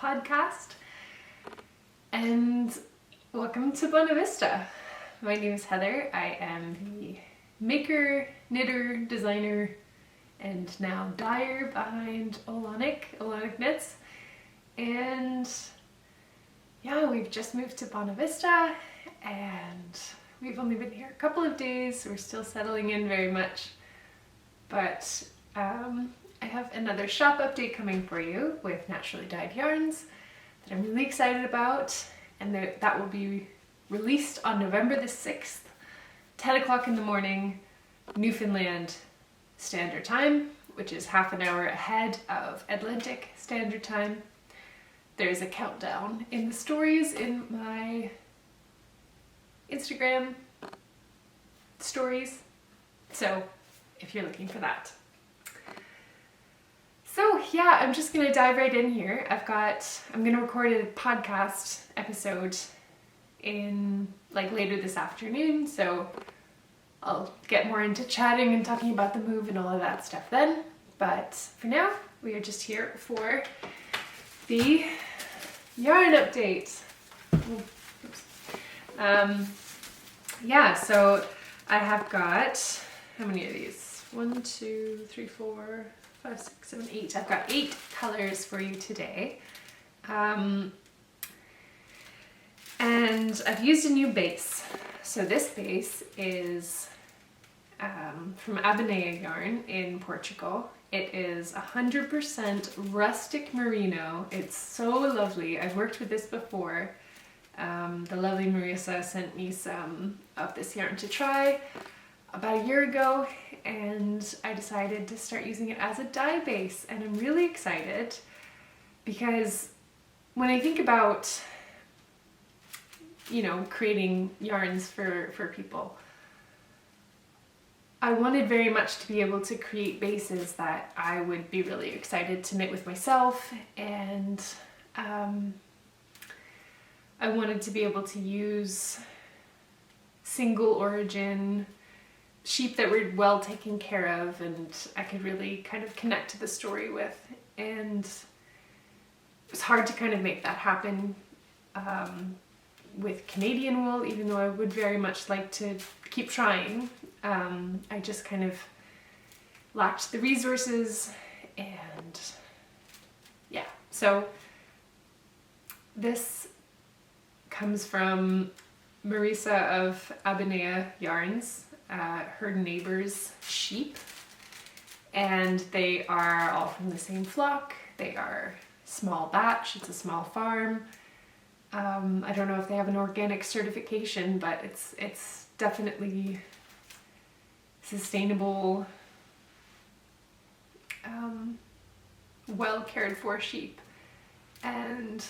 podcast, and welcome to Buena Vista. My name is Heather. I am the maker, knitter, designer, and now dyer behind oileánach Knits. And yeah, we've just moved to Buena Vista and we've only been here a couple of days. We're still settling in very much, but I have another shop update coming for you with naturally dyed yarns that I'm really excited about, and that will be released on November the 6th, 10 o'clock in the morning, Newfoundland Standard Time, which is half an hour ahead of Atlantic Standard Time. There's a countdown in the stories in my Instagram stories, so if you're looking for that. So yeah, I'm just gonna dive right in here. I'm gonna record a podcast episode in later this afternoon, so I'll get more into chatting and talking about the move and all of that stuff then. But for now, we are just here for the yarn update. Yeah, so I have got, how many of these? 1, 2, 3, 4, 5, 6, 7, 8. I've got 8 colors for you today. And I've used a new base. So this base is from Abinea yarn in Portugal. It is 100% rustic merino. It's so lovely. I've worked with this before. The lovely Marisa sent me some of this yarn to try about a year ago, and I decided to start using it as a dye base, and I'm really excited because when I think about, creating yarns for people, I wanted very much to be able to create bases that I would be really excited to knit with myself, and I wanted to be able to use single origin sheep that were well taken care of and I could really kind of connect to the story with. And it was hard to kind of make that happen with Canadian wool, even though I would very much like to keep trying. I just kind of lacked the resources, and yeah, so this comes from Marisa of Abinea Yarns, her neighbor's sheep, and they are all from the same flock. They are small batch, it's a small farm. I don't know if they have an organic certification, but it's definitely sustainable, well cared for sheep. And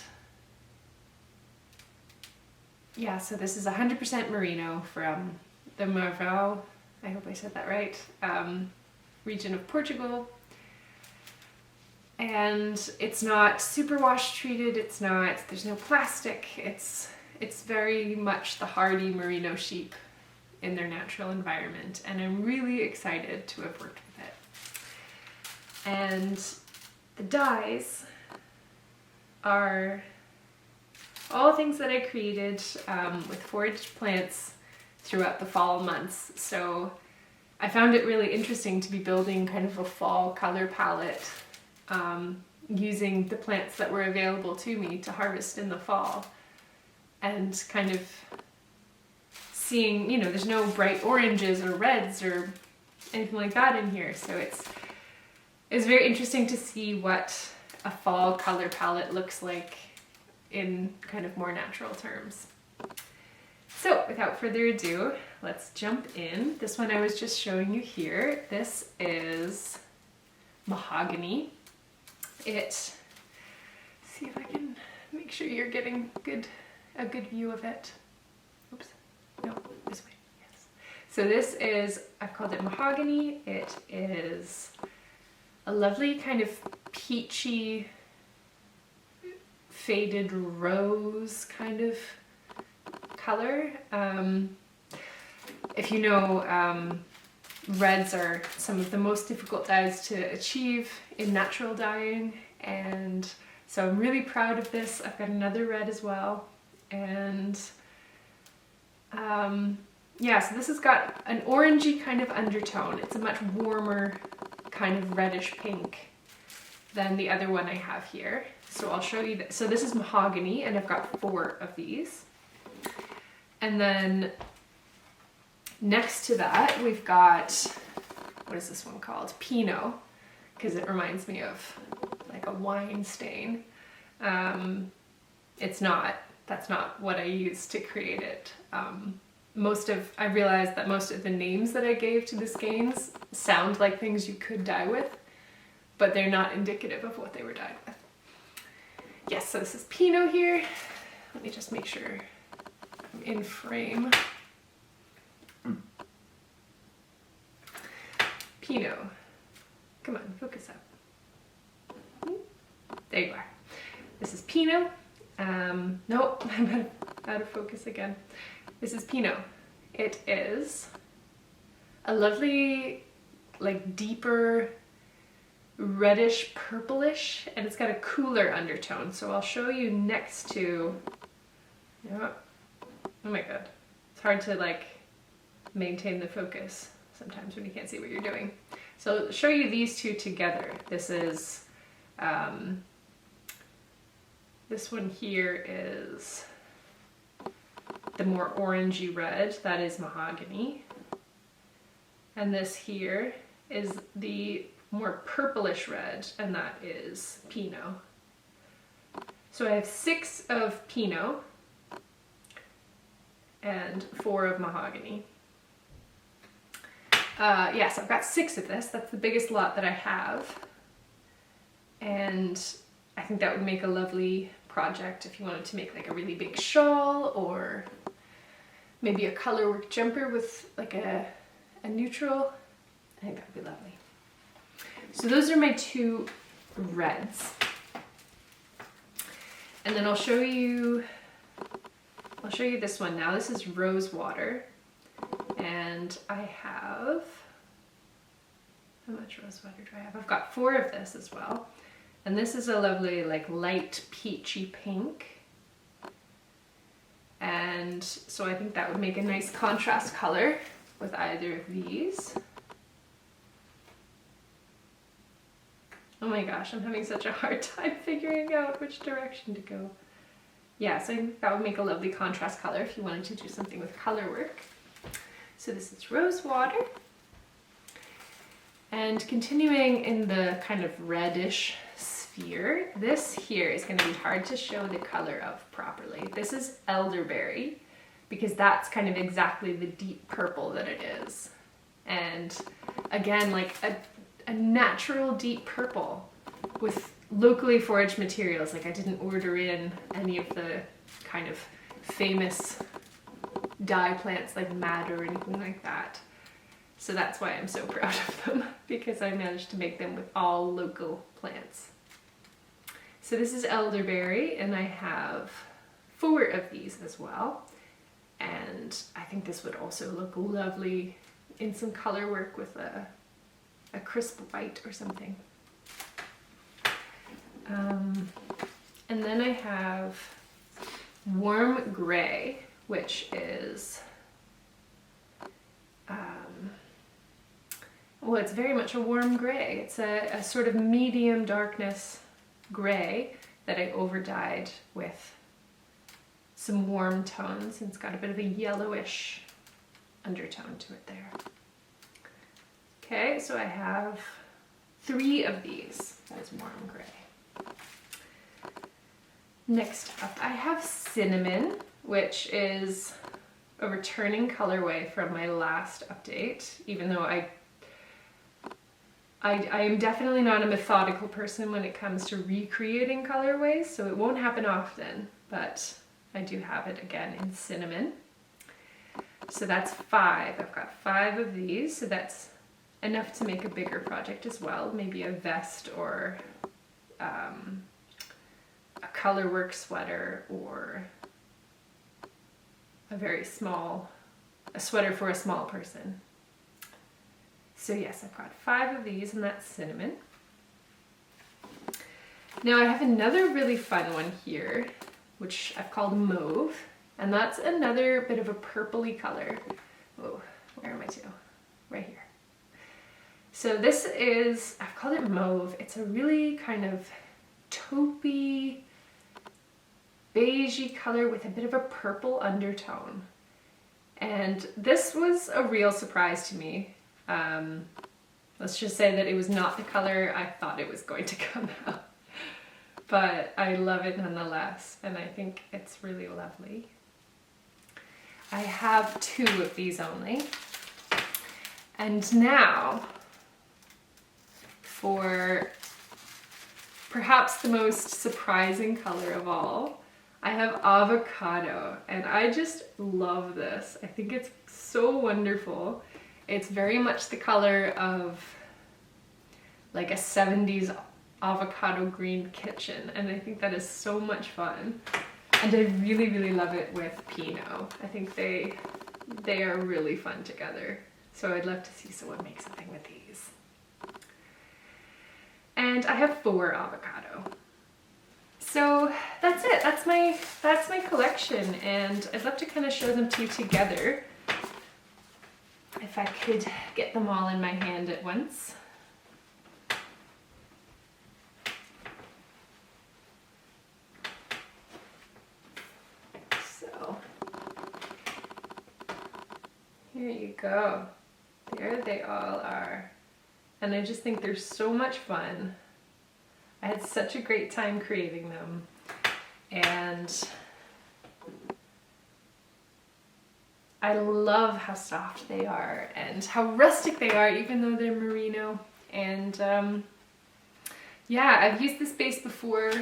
yeah, so this is 100% merino from the Marvâo, I hope I said that right, region of Portugal. And it's not superwash treated, there's no plastic, it's very much the hardy merino sheep in their natural environment, and I'm really excited to have worked with it. And the dyes are all things that I created with foraged plants throughout the fall months. So I found it really interesting to be building kind of a fall color palette using the plants that were available to me to harvest in the fall, and kind of seeing, there's no bright oranges or reds or anything like that in here. So it's very interesting to see what a fall color palette looks like in kind of more natural terms. So without further ado, let's jump in. This one I was just showing you here. This is mahogany. See if I can make sure you're getting a good view of it. Oops, no, this way, yes. So this is, I've called it mahogany. It is a lovely kind of peachy, faded rose kind of color. If you know, reds are some of the most difficult dyes to achieve in natural dyeing, and So I'm really proud of this. I've got another red as well. And yeah, so this has got an orangey kind of undertone. It's a much warmer kind of reddish pink than the other one I have here. So I'll show you this. So this is mahogany, and I've got 4 of these. And then next to that, we've got, what is this one called? Pinot, because it reminds me of like a wine stain. It's not, that's not what I used to create it. I realized that most of the names that I gave to the skeins sound like things you could dye with, but they're not indicative of what they were dyed with. Yes, so this is Pinot here. Let me just make sure I'm in frame. Pinot. Come on, focus up. There you are. This is Pinot. Nope, I'm out of focus again. This is Pinot. It is a lovely, like deeper reddish purplish, and it's got a cooler undertone. So I'll show you next to, oh my god, it's hard to like maintain the focus sometimes when you can't see what you're doing. So I'll show you these two together. This is, this one here is the more orangey red, that is mahogany. And this here is the more purplish red, and that is Pinot. So I have 6 of Pinot and 4 of mahogany. Yes, I've got 6 of this. That's the biggest lot that I have. And I think that would make a lovely project if you wanted to make like a really big shawl, or maybe a colorwork jumper with like a neutral. I think that would be lovely. So those are my 2 reds. And then I'll show you this one now. This is rose water. And I have, how much rose water do I have? I've got 4 of this as well. And this is a lovely like light peachy pink. And so I think that would make a nice contrast color with either of these. Oh my gosh, I'm having such a hard time figuring out which direction to go. Yeah, so I think that would make a lovely contrast color if you wanted to do something with color work. So this is rose water. And continuing in the kind of reddish sphere, this here is going to be hard to show the color of properly. This is elderberry, because that's kind of exactly the deep purple that it is. And again, like a natural deep purple with locally foraged materials. Like I didn't order in any of the kind of famous dye plants like mad or anything like that. So that's why I'm so proud of them, because I managed to make them with all local plants. So this is elderberry, and I have 4 of these as well. And I think this would also look lovely in some color work with a crisp white or something. And then I have warm gray, which is, well, it's very much a warm gray. It's a sort of medium darkness gray that I over dyed with some warm tones, and it's got a bit of a yellowish undertone to it there. Okay, so I have 3 of these. That is warm gray. Next up, I have cinnamon, which is a returning colorway from my last update, even though I am definitely not a methodical person when it comes to recreating colorways, so it won't happen often, but I do have it again in cinnamon. So that's 5. I've got 5 of these, so that's enough to make a bigger project as well, maybe a vest or a colorwork sweater, or a sweater for a small person. So yes, I've got 5 of these, and that's cinnamon. Now I have another really fun one here, which I've called mauve, and that's another bit of a purpley color. Oh, where are my two? Right here. So this is, I've called it mauve. It's a really kind of taupey, beigey color with a bit of a purple undertone. And this was a real surprise to me. Let's just say that it was not the color I thought it was going to come out. But I love it nonetheless, and I think it's really lovely. I have 2 of these only. And now, for perhaps the most surprising color of all, I have avocado, and I just love this. I think it's so wonderful. It's very much the color of like a 70s avocado green kitchen, and I think that is so much fun. And I really, really love it with Pinot. I think they are really fun together. So I'd love to see someone make something with these. And I have 4 avocado. So that's it. That's my collection, and I'd love to kind of show them to you together. If I could get them all in my hand at once. So here you go. There they all are. And I just think they're so much fun. I had such a great time creating them, and I love how soft they are and how rustic they are, even though they're merino. And yeah, I've used this base before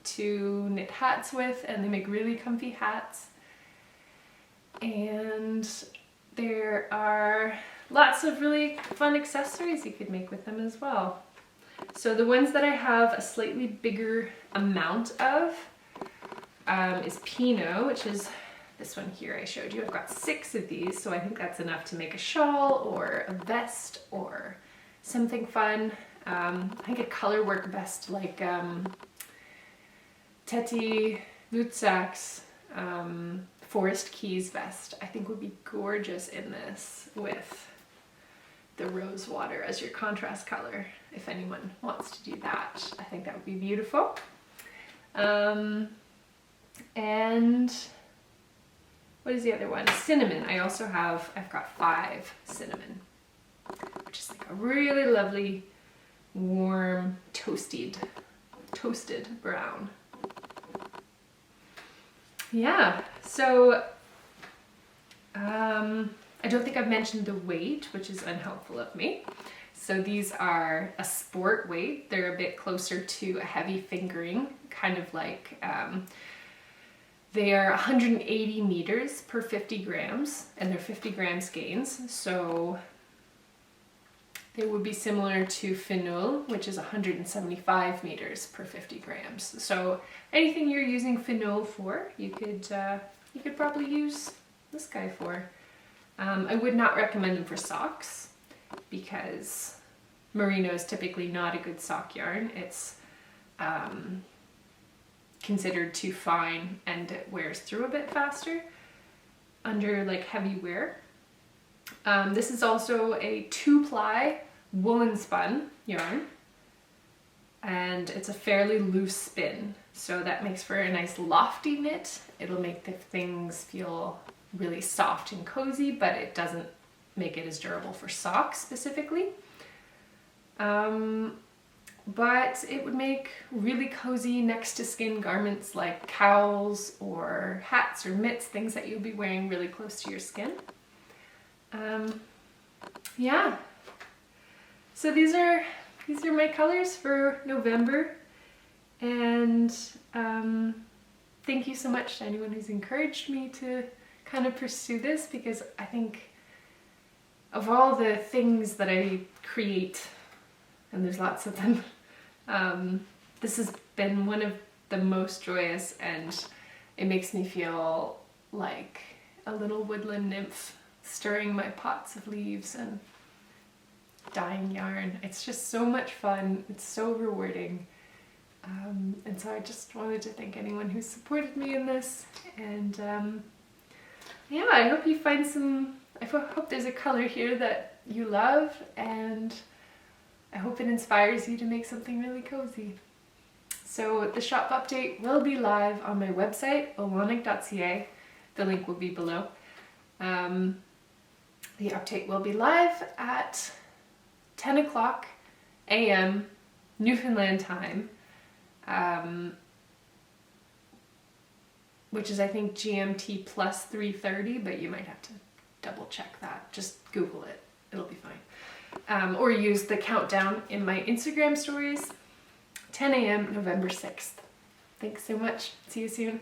to knit hats with, and they make really comfy hats. And there are lots of really fun accessories you could make with them as well. So the ones that I have a slightly bigger amount of is Pinot, which is this one here I showed you. I've got 6 of these, so I think that's enough to make a shawl or a vest or something fun. I think a color work vest like Ktaqmkuk's Forest Keys vest, I think would be gorgeous in this with the rose water as your contrast color. If anyone wants to do that, I think that would be beautiful. And what is the other one? Cinnamon. I've got 5 cinnamon, which is like a really lovely, warm, toasted brown. Yeah, so I don't think I've mentioned the weight, which is unhelpful of me. So these are a sport weight. They're a bit closer to a heavy fingering, kind of like, they are 180 meters per 50 grams, and they're 50 gram skeins. So they would be similar to finool, which is 175 meters per 50 grams. So anything you're using finool for, you could probably use this guy for. I would not recommend them for socks, because merino is typically not a good sock yarn. It's considered too fine, and it wears through a bit faster under like heavy wear. This is also a 2-ply woolen spun yarn, and it's a fairly loose spin, so that makes for a nice lofty knit. It'll make the things feel really soft and cozy, but it doesn't make it as durable for socks specifically. But it would make really cozy next to skin garments like cowls or hats or mitts, things that you'll be wearing really close to your skin. Yeah, so these are my colors for November, and thank you so much to anyone who's encouraged me to kind of pursue this, because I think of all the things that I create, and there's lots of them, this has been one of the most joyous, and it makes me feel like a little woodland nymph stirring my pots of leaves and dyeing yarn. It's just so much fun. It's so rewarding. And so I just wanted to thank anyone who supported me in this, and yeah, I hope you find I hope there's a color here that you love, and I hope it inspires you to make something really cozy. So the shop update will be live on my website, oileánach.ca. The link will be below. The update will be live at 10 o'clock a.m. Newfoundland time, which is I think GMT plus 3:30, but you might have to double check that. Just Google it, it'll be fine. Or use the countdown in my Instagram stories, 10 a.m. November 6th. Thanks so much. See you soon.